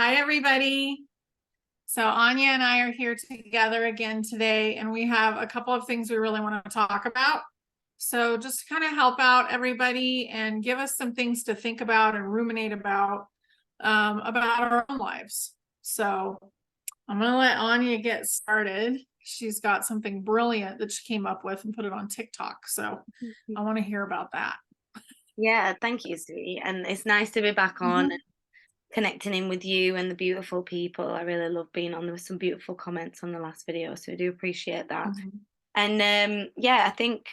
Hi, everybody. So Anya and I are here together again today, and we have a couple of things we really want to talk about. So just to kind of help out everybody and give us some things to think about and ruminate about our own lives. So I'm going to let Anya get started. She's got something brilliant that she came up with and put it on TikTok. So I want to hear about that. Yeah, thank you, sweetie. And it's nice to be back on Mhm. and connecting in with you and the beautiful people. I really love being on. There were some beautiful comments on the last video, so I do appreciate that. Mhm. And yeah, I think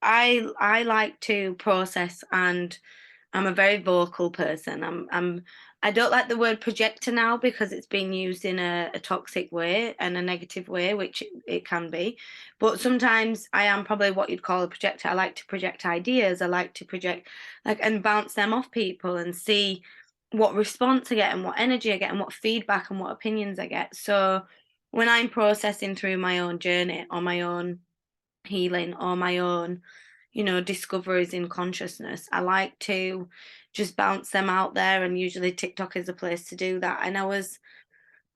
I like to process, and I'm a very vocal person. I don't like the word projector now because it's being used in a toxic way and a negative way, which it can be. But sometimes I am probably what you'd call a projector. I like to project ideas. I like to project and bounce them off people and see what response I get and what energy I get and what feedback and what opinions I get. So when I'm processing through my own journey or my own healing or my own, discoveries in consciousness, I like to just bounce them out there. And usually TikTok is a place to do that. And I was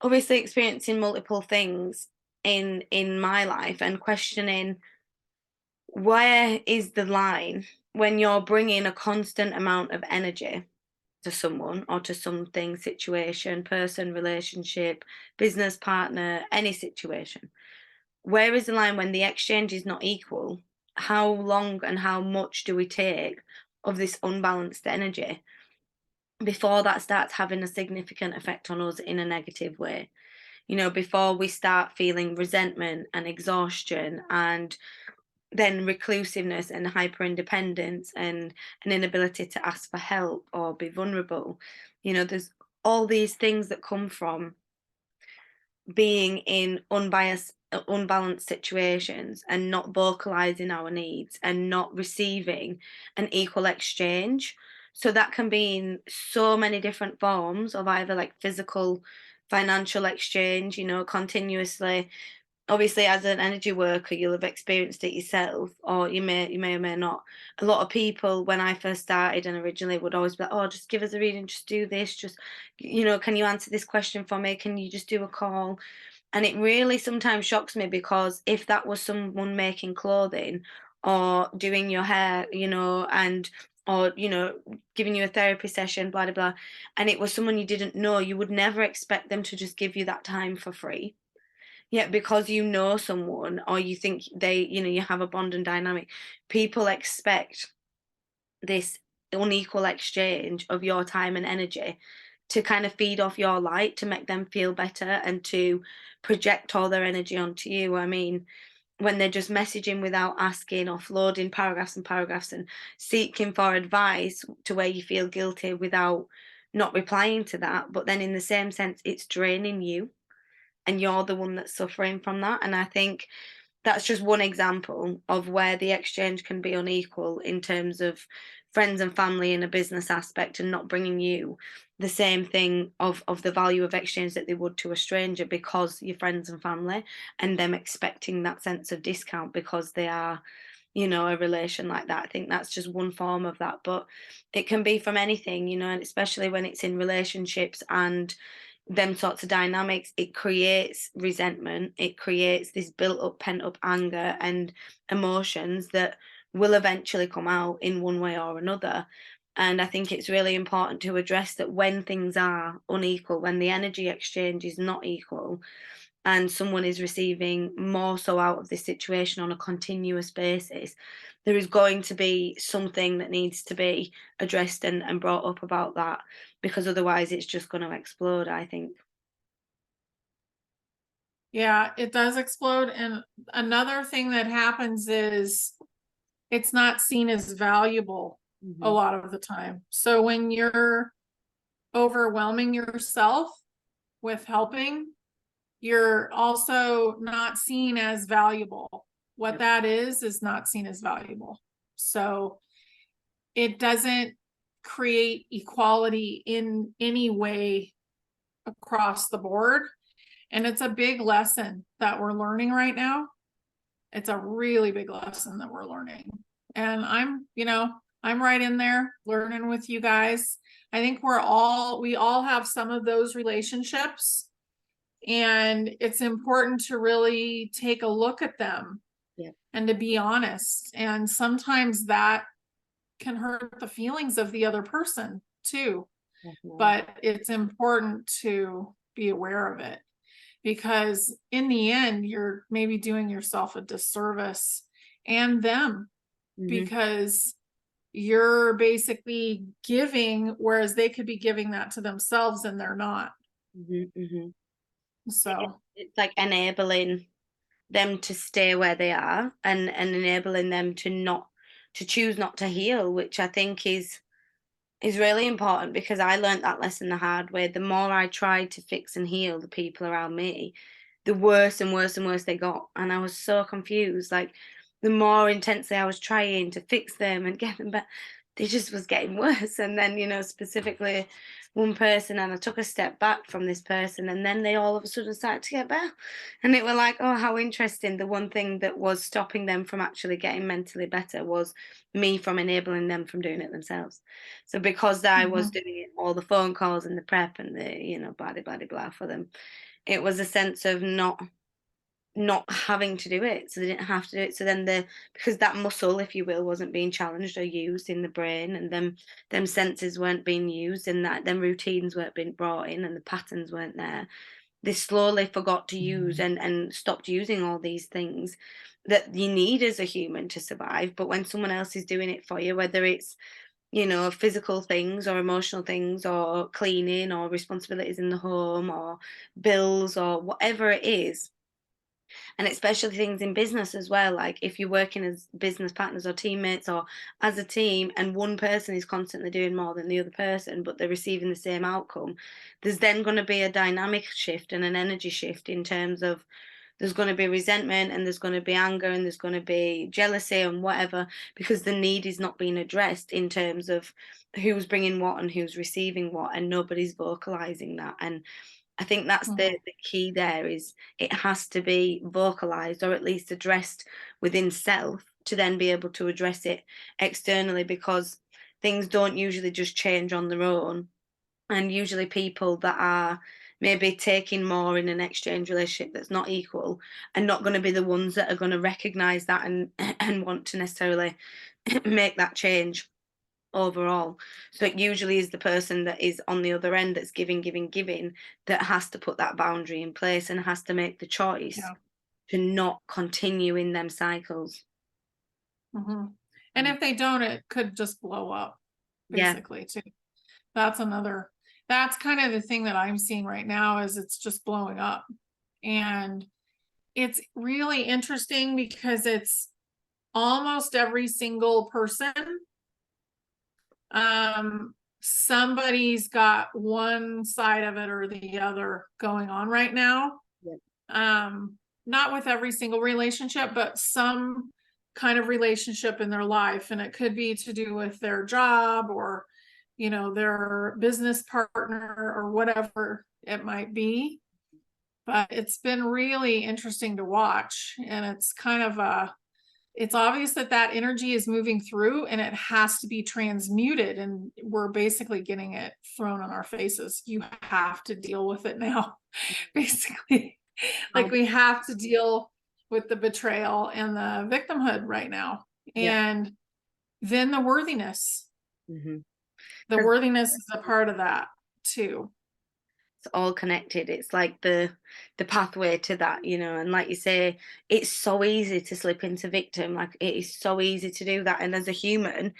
obviously experiencing multiple things in my life and questioning, where is the line when you're bringing a constant amount of energy to someone or to something, situation, person, relationship, business partner, any situation? Where is the line when the exchange is not equal? How long and how much do we take of this unbalanced energy before that starts having a significant effect on us in a negative way? Before we start feeling resentment and exhaustion and then reclusiveness and hyper independence and an inability to ask for help or be vulnerable. There's all these things that come from being in unbalanced situations and not vocalizing our needs and not receiving an equal exchange. So that can be in so many different forms of either like physical, financial exchange, continuously. Obviously, as an energy worker, you'll have experienced it yourself, or you may or may not. A lot of people, when I first started and originally, would always be like, "Oh, just give us a reading, just do this, just, can you answer this question for me? Can you just do a call?" And it really sometimes shocks me, because if that was someone making clothing or doing your hair, and or giving you a therapy session, blah blah blah, and it was someone you didn't know, you would never expect them to just give you that time for free. Yet because you know someone, or you think you have a bond and dynamic, people expect this unequal exchange of your time and energy to kind of feed off your light, to make them feel better and to project all their energy onto you. I mean, when they're just messaging without asking, offloading paragraphs and paragraphs and seeking for advice to where you feel guilty without not replying to that. But then in the same sense, it's draining you and you're the one that's suffering from that. And I think that's just one example of where the exchange can be unequal in terms of friends and family in a business aspect, and not bringing you the same thing of the value of exchange that they would to a stranger, because you're friends and family, and them expecting that sense of discount because they are, a relation like that. I think that's just one form of that, but it can be from anything, and especially when it's in relationships and them sorts of dynamics. It creates resentment, it creates this built up pent up anger and emotions that will eventually come out in one way or another. And I think it's really important to address that when things are unequal, when the energy exchange is not equal, and someone is receiving more so out of this situation on a continuous basis, there is going to be something that needs to be addressed and brought up about that, because otherwise it's just going to explode, I think. Yeah, it does explode. And another thing that happens is it's not seen as valuable a Hmm. lot of the time. So when you're overwhelming yourself with helping, you're also not seen as valuable. What Yep. that is not seen as valuable. So it doesn't create equality in any way across the board. And it's a big lesson that we're learning right now. It's a really big lesson that we're learning. And I'm right in there learning with you guys. I think we all have some of those relationships, and it's important to really take a look at them Yeah. and to be honest. And sometimes that can hurt the feelings of the other person too. Definitely. But it's important to be aware of it, because in the end, you're maybe doing yourself a disservice and them, because you're basically giving, whereas they could be giving that to themselves and they're not. So, It's like enabling them to stay where they are, and enabling them to not to choose not to heal, which I think is really important, because I learned that lesson the hard way. The more I tried to fix and heal the people around me, the worse and worse and worse they got. And I was so confused. Like, the more intensely I was trying to fix them and get them back, they just was getting worse. And then, specifically one person, and I took a step back from this person, and then they all of a sudden started to get better. And it was like, oh, how interesting. The one thing that was stopping them from actually getting mentally better was me from enabling them from doing it themselves. So because I was doing all the phone calls and the prep and the, blah, blah, blah, blah for them, it was a sense of not having to do it. So they didn't have to do it. So then because that muscle, if you will, wasn't being challenged or used in the brain, and them senses weren't being used, and that them routines weren't being brought in, and the patterns weren't there, they slowly forgot to use and stopped using all these things that you need as a human to survive. But when someone else is doing it for you, whether it's physical things or emotional things or cleaning or responsibilities in the home or bills or whatever it is, and especially things in business as well, like if you're working as business partners or teammates or as a team, and one person is constantly doing more than the other person but they're receiving the same outcome, there's then going to be a dynamic shift and an energy shift in terms of there's going to be resentment, and there's going to be anger, and there's going to be jealousy and whatever, because the need is not being addressed in terms of who's bringing what and who's receiving what, and nobody's vocalizing that. And I think that's the key there, is it has to be vocalized, or at least addressed within self, to then be able to address it externally, because things don't usually just change on their own. And usually people that are maybe taking more in an exchange relationship that's not equal are not going to be the ones that are going to recognize that and and want to necessarily make that change overall. So it usually is the person that is on the other end, that's giving, giving, giving, that has to put that boundary in place and has to make the choice yeah. to not continue in them cycles. And if they don't, it could just blow up, Yeah. basically, too. That's kind of the thing that I'm seeing right now, is it's just blowing up. And it's really interesting because it's almost every single person. Somebody's got one side of it or the other going on right now. Yep. Not with every single relationship, but some kind of relationship in their life. And it could be to do with their job, or their business partner, or whatever it might be. But it's been really interesting to watch, and it's kind of it's obvious that that energy is moving through, and it has to be transmuted, and we're basically getting it thrown on our faces. You have to deal with it now, basically. Like, we have to deal with the betrayal and the victimhood right now. And then the worthiness. The worthiness is a part of that too. It's all connected. It's like the pathway to that, and like you say, it's so easy to slip into victim. Like, it is so easy to do that. And as a human,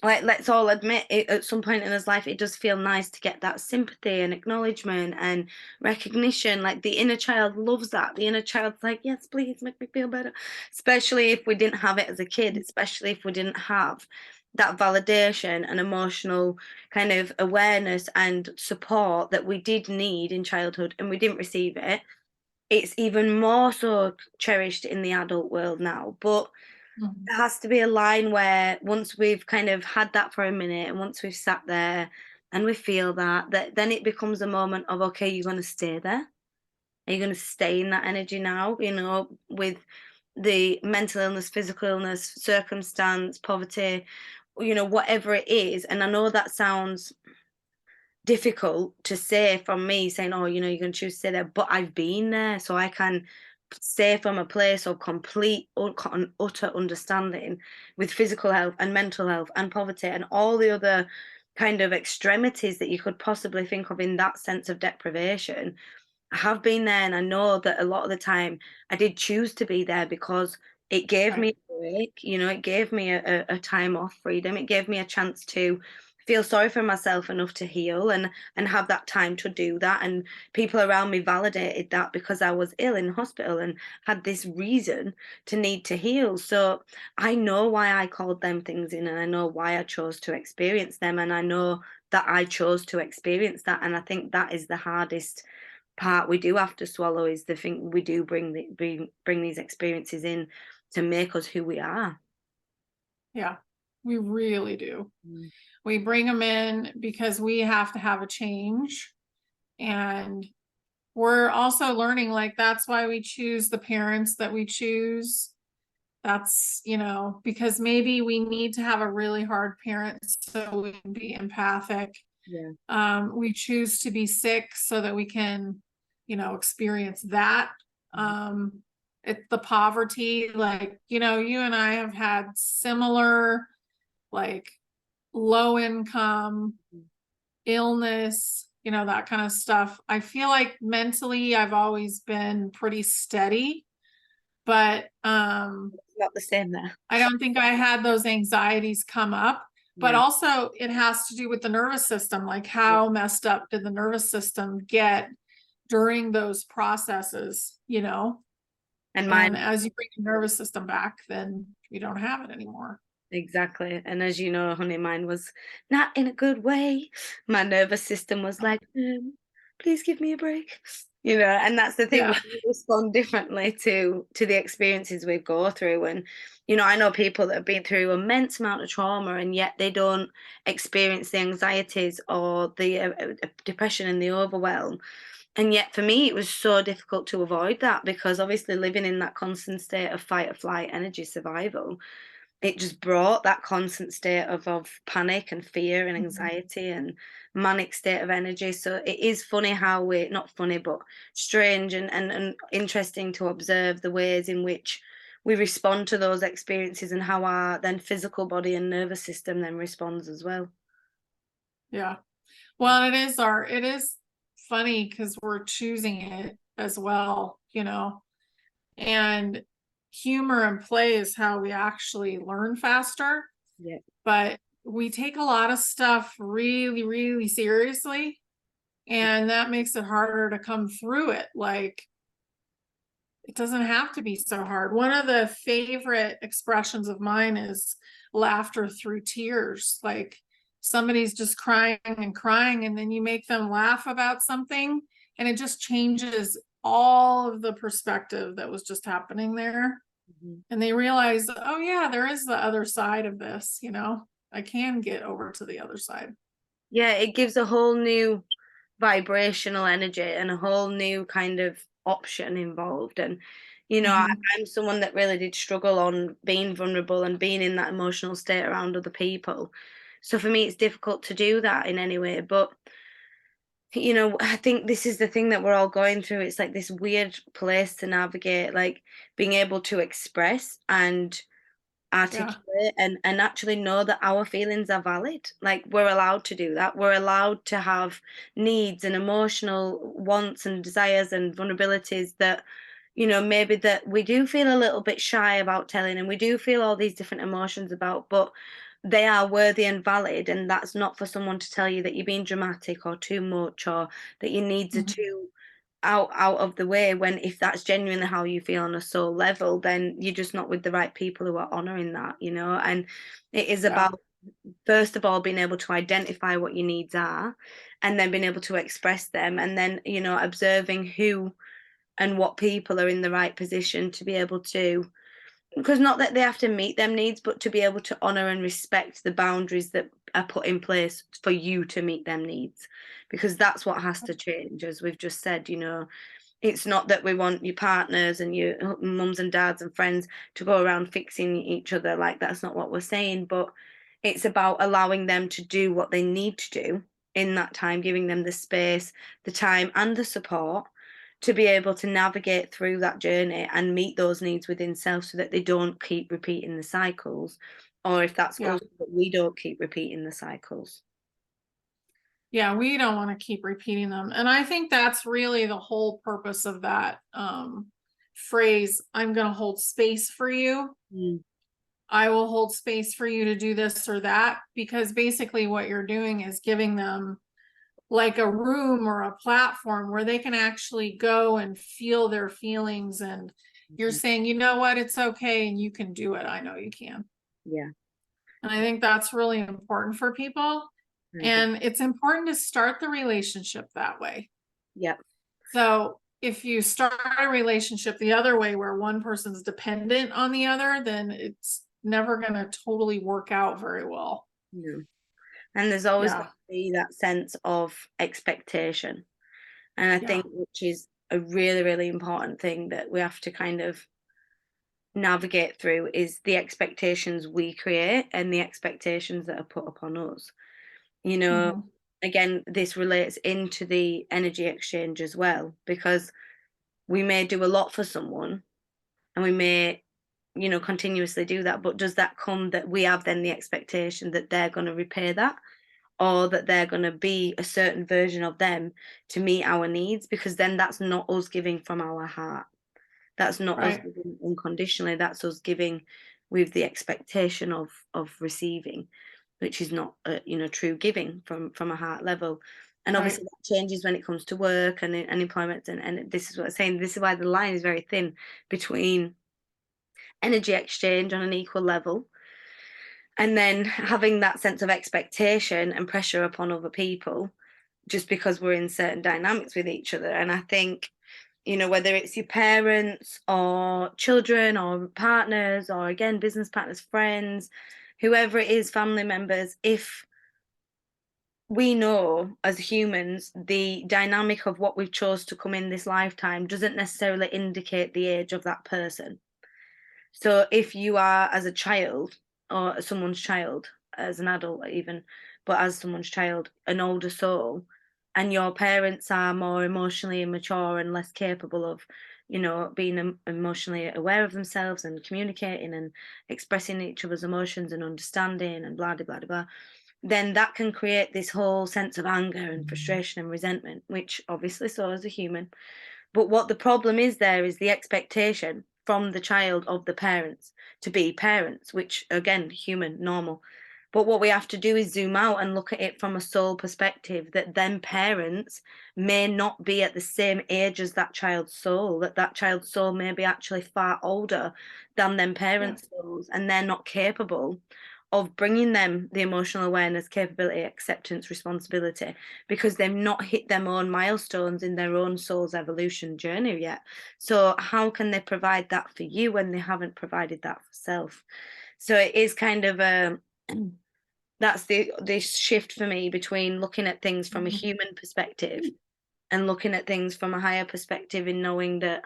like, let's all admit it, at some point in his life, it does feel nice to get that sympathy and acknowledgement and recognition. Like, the inner child loves that. The inner child's like, yes, please make me feel better. Especially if we didn't have it as a kid, especially if we didn't have that validation and emotional kind of awareness and support that we did need in childhood, and we didn't receive it. It's even more so cherished in the adult world now. But there has to be a line where, once we've kind of had that for a minute, and once we've sat there and we feel that then it becomes a moment of, okay, you're going to stay there. Are you going to stay in that energy now, with the mental illness, physical illness, circumstance, poverty, whatever it is. And I know that sounds difficult to say from me saying, oh, you know, you're going to choose to stay there, but I've been there, so I can say from a place of complete and utter understanding with physical health and mental health and poverty and all the other kind of extremities that you could possibly think of in that sense of deprivation. I have been there, and I know that a lot of the time I did choose to be there because it gave Right. me a break, you know, it gave me a time off freedom. It gave me a chance to feel sorry for myself enough to heal and have that time to do that. And people around me validated that because I was ill in hospital and had this reason to need to heal. So I know why I called them things in, and I know why I chose to experience them, and I know that I chose to experience that. And I think that is the hardest part we do have to swallow, is the thing we do bring these experiences in to make us who we are. Yeah, we really do. Mm. We bring them in because we have to have a change. And we're also learning, like, that's why we choose the parents that we choose. That's, you know, because maybe we need to have a really hard parent so we can be empathic. Yeah. We choose to be sick so that we can, you know, experience that. Mhm. It's the poverty, like, you know, you and I have had similar, like, low income, illness, you know, that kind of stuff. I feel like mentally I've always been pretty steady, but Not the same there. I don't think I had those anxieties come up. But Yeah. also it has to do with the nervous system. Like, Yeah. how messed up did the nervous system get during those processes, you know? And And mine. as you bring your nervous system back, then you don't have it anymore. Exactly. And as you know, honey, mine was not in a good way. My nervous system was like, please give me a break. You know, and that's the thing, we Yeah. respond differently to the experiences we go through. And, you know, I know people that have been through immense amount of trauma and yet they don't experience the anxieties or the depression and the overwhelm. And yet for me, it was so difficult to avoid that because obviously living in that constant state of fight or flight energy survival, it just brought that constant state of panic and fear and Mhm. anxiety and manic state of energy. So it is funny how we, not funny, but strange and interesting to observe the ways in which we respond to those experiences and how our then physical body and nervous system then responds as well. Yeah. Well, it is funny because we're choosing it as well, you know, and humor and play is how we actually learn faster. Yeah. But we take a lot of stuff really, really seriously, and that makes it harder to come through it. Like, it doesn't have to be so hard. One of the favorite expressions of mine is laughter through tears. Like, somebody's just crying and crying, and then you make them laugh about something, and it just changes all of the perspective that was just happening there. Mhm. And they realize, oh, yeah, there is the other side of this, you know, I can get over to the other side. Yeah, it gives a whole new vibrational energy and a whole new kind of option involved. And, you know, Mhm. I'm someone that really did struggle on being vulnerable and being in that emotional state around other people. So for me, it's difficult to do that in any way. But, you know, I think this is the thing that we're all going through. It's like this weird place to navigate, like being able to express and Yeah. articulate and actually know that our feelings are valid. Like, we're allowed to do that. We're allowed to have needs and emotional wants and desires and vulnerabilities that, you know, maybe that we do feel a little bit shy about telling, and we do feel all these different emotions about, but they are worthy and valid. And that's not for someone to tell you that you're being dramatic or too much, or that your needs are Mhm. too out of the way, when if that's genuinely how you feel on a soul level, then you're just not with the right people who are honoring that, you know. And it is Yeah. about, first of all, being able to identify what your needs are, and then being able to express them, and then, you know, observing who and what people are in the right position to be able to, because not that they have to meet them needs, but to be able to honor and respect the boundaries that are put in place for you to meet them needs, because that's what has to change. As we've just said, you know, it's not that we want your partners and your mums and dads and friends to go around fixing each other. Like, that's not what we're saying, but it's about allowing them to do what they need to do, in that time, giving them the space, the time, and the support to be able to navigate through that journey and meet those needs within self so that they don't keep repeating the cycles, or if that's Yeah. us, that we don't keep repeating the cycles. Yeah, we don't want to keep repeating them. And I think that's really the whole purpose of that phrase, I'm going to hold space for you. Mm. I will hold space for you to do this or that, because basically what you're doing is giving them like a room or a platform where they can actually go and feel their feelings. And you're Mhm. saying, you know what, it's okay and you can do it. I know you can. Yeah, And I think that's really important for people. I agree. And it's important to start the relationship that way. Yep. So if you start a relationship the other way, where one person's dependent on the other, then it's never going to totally work out very well. No. And there's always got Yeah. to be that sense of expectation. And I Yeah. think which is a really, really important thing that we have to kind of navigate through is the expectations we create and the expectations that are put upon us. You know, Hmm. again, this relates into the energy exchange as well, because we may do a lot for someone and we may, continuously do that. But does that come that we have then the expectation that they're going to repay that? Or that they're going to be a certain version of them to meet our needs, because then that's not us giving from our heart. That's not us Right. giving unconditionally. That's us giving with the expectation of receiving, which is not true giving from a heart level. And Right. obviously that changes when it comes to work and employment, and this is what I'm saying. This is why the line is very thin between energy exchange on an equal level and then having that sense of expectation and pressure upon other people just because we're in certain dynamics with each other. And I think, whether it's your parents or children or partners or again, business partners, friends, whoever it is, family members, if we know as humans the dynamic of what we've chose to come in this lifetime doesn't necessarily indicate the age of that person. So if you are as a child or someone's child, as an adult even, but as someone's child, an older soul, and your parents are more emotionally immature and less capable of, being emotionally aware of themselves and communicating and expressing each other's emotions and understanding and blah, blah, blah, blah, then that can create this whole sense of anger and frustration and resentment, which obviously so as a human. But what the problem is there is the expectation from the child of the parents to be parents, which again, human, normal. But what we have to do is zoom out and look at it from a soul perspective that then parents may not be at the same age as that child's soul, that child's soul may be actually far older than them Yeah. parents' souls, and they're not capable of bringing them the emotional awareness, capability, acceptance, responsibility, because they've not hit their own milestones in their own soul's evolution journey yet. So how can they provide that for you when they haven't provided that for self? So it is kind of a that's the shift for me between looking at things from a Mhm. human perspective and looking at things from a higher perspective, in knowing that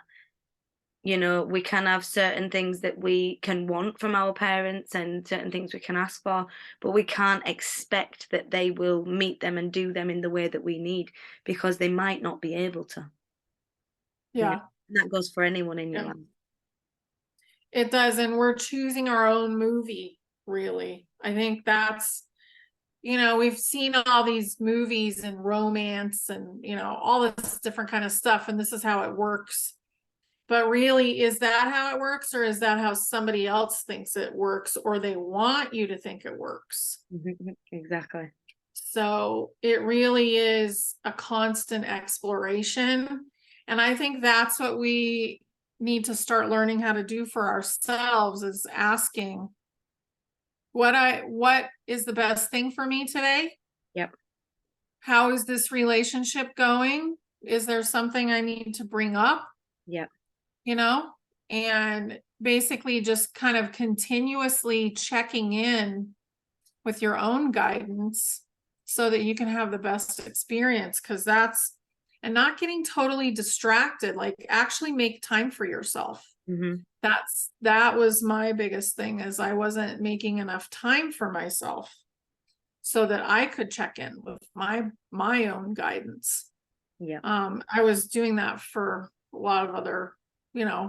we can have certain things that we can want from our parents and certain things we can ask for, but we can't expect that they will meet them and do them in the way that we need, because they might not be able to. Yeah. And that goes for anyone in your Yeah. life. It does. And we're choosing our own movie, really. I think that's, we've seen all these movies and romance and, all this different kind of stuff. And this is how it works. But really, is that how it works? Or is that how somebody else thinks it works? Or they want you to think it works? Exactly. So it really is a constant exploration. And I think that's what we need to start learning how to do for ourselves, is asking what is the best thing for me today? Yep. How is this relationship going? Is there something I need to bring up? Yep. You know, and basically just kind of continuously checking in with your own guidance so that you can have the best experience. Because and not getting totally distracted, like actually make time for yourself. Hmm. That was my biggest thing, is I wasn't making enough time for myself. so that I could check in with my own guidance. Yeah. I was doing that for a lot of other,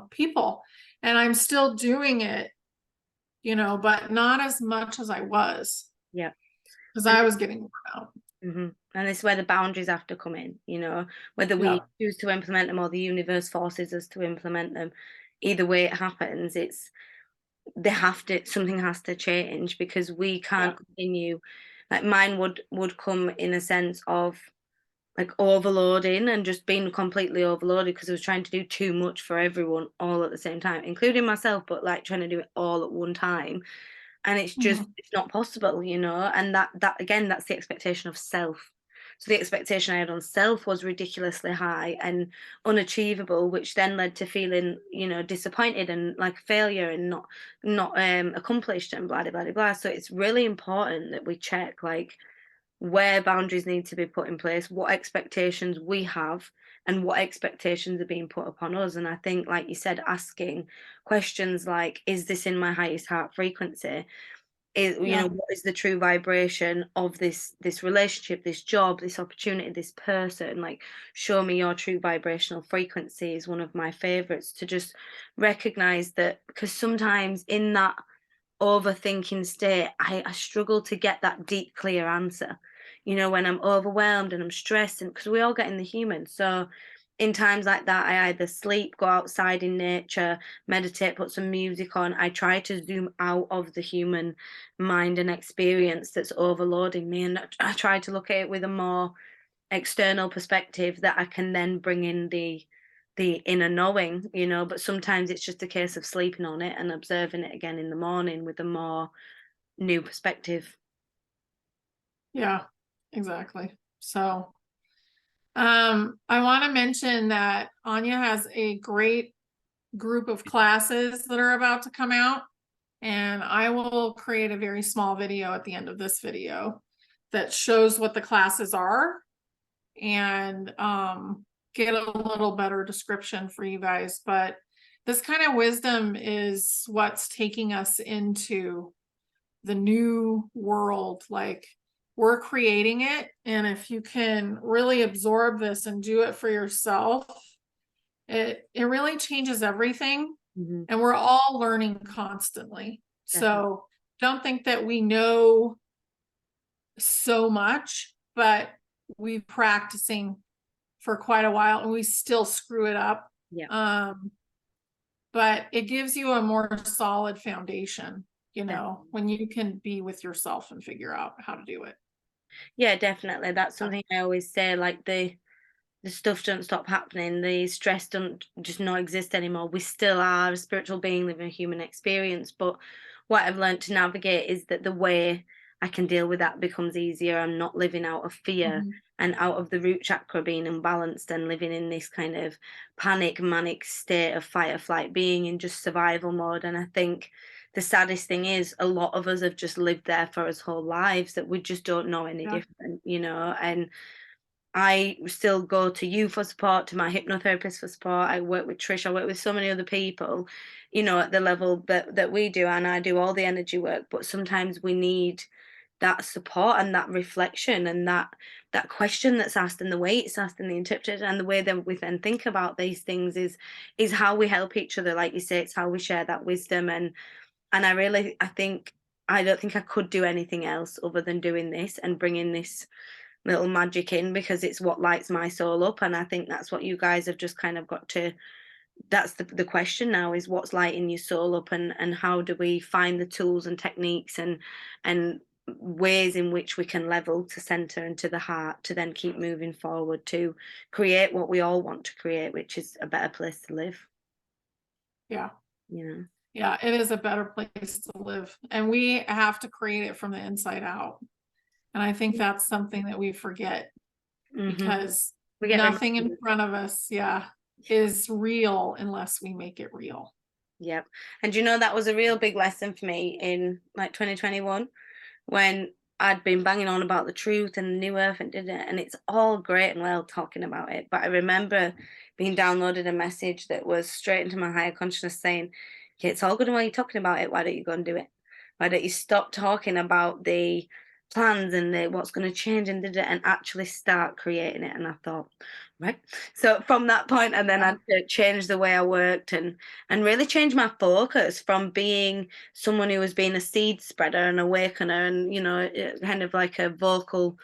people, and I'm still doing it, but not as much as I was, Yeah. because And I was getting worn out. and this is where the boundaries have to come in, whether Yeah. we choose to implement them or the universe forces us to implement them. Either way it happens, something has to change, because we Yeah. can't continue. Like, mine would come in a sense of like overloading and just being completely overloaded, because I was trying to do too much for everyone all at the same time, including myself, but like trying to do it all at one time. And Mhm. it's not possible, and that again, that's the expectation of self. So the expectation I had on self was ridiculously high and unachievable, which then led to feeling, disappointed and like a failure and not accomplished and blah blah blah blah. So it's really important that we check, like, where boundaries need to be put in place, what expectations we have, and what expectations are being put upon us. And I think, like you said, asking questions like, is this in my highest heart frequency? Yeah. What is the true vibration of this relationship, this job, this opportunity, this person? Like, show me your true vibrational frequency is one of my favorites, to just recognize that, because sometimes in that overthinking state, I struggle to get that deep, clear answer. When I'm overwhelmed and I'm stressed, and because we all get in the human. So in times like that, I either sleep, go outside in nature, meditate, put some music on. I try to zoom out of the human mind and experience that's overloading me. And I try to look at it with a more external perspective that I can then bring in the inner knowing, but sometimes it's just a case of sleeping on it and observing it again in the morning with a more new perspective. Yeah, exactly. So, I want to mention that Anya has a great group of classes that are about to come out, and I will create a very small video at the end of this video that shows what the classes are, and get a little better description for you guys. But this kind of wisdom is what's taking us into the new world. Like, we're creating it, and if you can really absorb this and do it for yourself, it really changes everything. Hmm. And we're all learning constantly. Definitely. So don't think that we know so much, but we've practicing for quite a while and we still screw it up. Yeah. Um, but it gives you a more solid foundation, Definitely. when you can be with yourself and figure out how to do it. Yeah, definitely. That's something I always say. Like, the stuff don't stop happening. The stress don't just not exist anymore. We still are a spiritual being living a human experience. But what I've learned to navigate is that the way I can deal with that becomes easier. I'm not living out of fear Mhm. and out of the root chakra being imbalanced and living in this kind of panic, manic state of fight or flight, being in just survival mode. And I think the saddest thing is, a lot of us have just lived there for us whole lives, that we just don't know any Yeah. different, and I still go to you for support, to my hypnotherapist for support. I work with Trish. I work with so many other people, at the level that we do, and I do all the energy work. But sometimes we need that support and that reflection and that question that's asked, and the way it's asked and the interpretation and the way that we then think about these things is how we help each other. Like you say, it's how we share that wisdom, and I don't think I could do anything else other than doing this and bringing this little magic in, because it's what lights my soul up. And I think that's what you guys have just kind of got to, that's the question now, is what's lighting your soul up, and how do we find the tools and techniques and ways in which we can level to center and to the heart, to then keep moving forward to create what we all want to create, which is a better place to live. Yeah. you know Yeah. It is a better place to live. And we have to create it from the inside out. And I think that's something that we forget, hmm because we get nothing in reminded. front of us, yeah, is real unless we make it real. Yep. And that was a real big lesson for me in like 2021, when I'd been banging on about the truth and the new earth and did it, and it's all great and well talking about it. But I remember being downloaded a message that was straight into my higher consciousness saying, "Yeah, it's all good and well you're talking about it. Why don't you go and do it? Why don't you stop talking about plans and what's going to change and actually start creating it. And I thought, right. So from that point, and then Yeah. I changed the way I worked and really changed my focus from being someone who was being a seed spreader and awakener and, you know, kind of like a vocal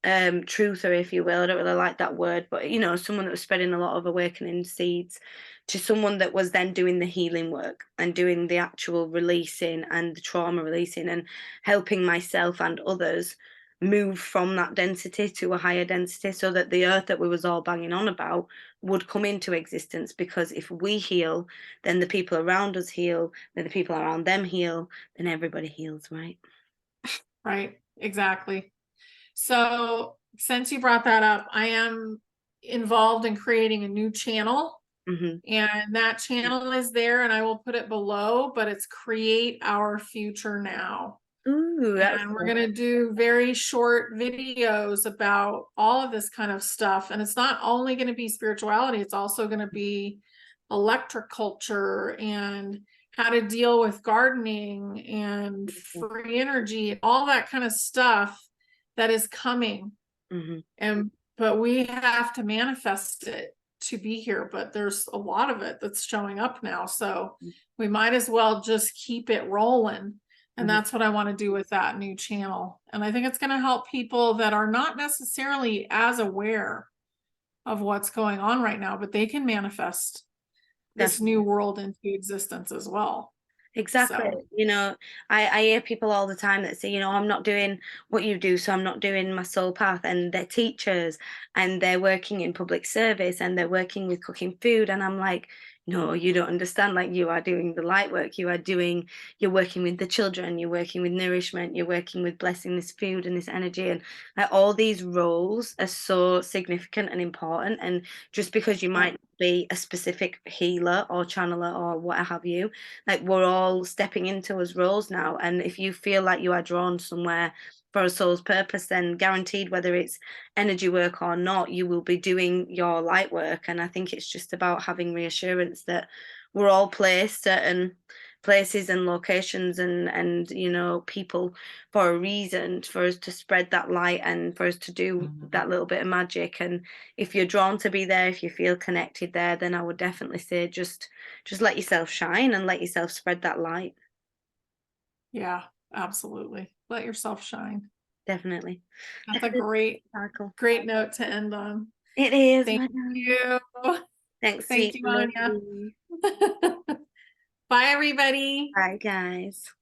truther, if you will. I don't really like that word, but you know, someone that was spreading a lot of awakening seeds, to someone that was then doing the healing work and doing the actual releasing and the trauma releasing and helping myself and others move from that density to a higher density, so that the earth that we was all banging on about would come into existence. Because if we heal, then the people around us heal, then the people around them heal, then everybody heals, right? Right. Exactly. So since you brought that up, I am involved in creating a new channel, Mm-hmm. and that channel is there and I will put it below, but it's Create Our Future Now. Ooh, that's And we're cool. going to do very short videos about all of this kind of stuff. And it's not only going to be spirituality, it's also going to be electric culture and how to deal with gardening and free energy, all that kind of stuff that is coming. Mm-hmm. And but we have to manifest it to be here, but there's a lot of it that's showing up now, so we might as well just keep it rolling. And Mm-hmm. that's what I want to do with that new channel. And I think it's going to help people that are not necessarily as aware of what's going on right now, but they can manifest this new Definitely. world into existence as well. Exactly. So You know, I hear people all the time that say, you know, I'm not doing what you do, so I'm not doing my soul path. And they're teachers and they're working in public service and they're working with cooking food. And I'm like, no, you don't understand. Like, you are doing the light work. You're working with the children, you're working with nourishment, you're working with blessing this food and this energy. And like, all these roles are so significant and important. And just because you yeah, might be a specific healer or channeler or what have you, like, we're all stepping into those roles now. And if you feel like you are drawn somewhere for a soul's purpose, then guaranteed, whether it's energy work or not, you will be doing your light work. And I think it's just about having reassurance that we're all placed certain places and locations and you know, people for a reason, for us to spread that light and for us to do that little bit of magic. And if you're drawn to be there, if you feel connected there, then I would definitely say just let yourself shine and let yourself spread that light. yeah, absolutely. Let yourself shine. Definitely. That's a Definitely great, sparkle. great note to end on. It is, Thank my darling. you. Thanks, Thank sweet you, Anya. lady. Bye, everybody. Bye, guys.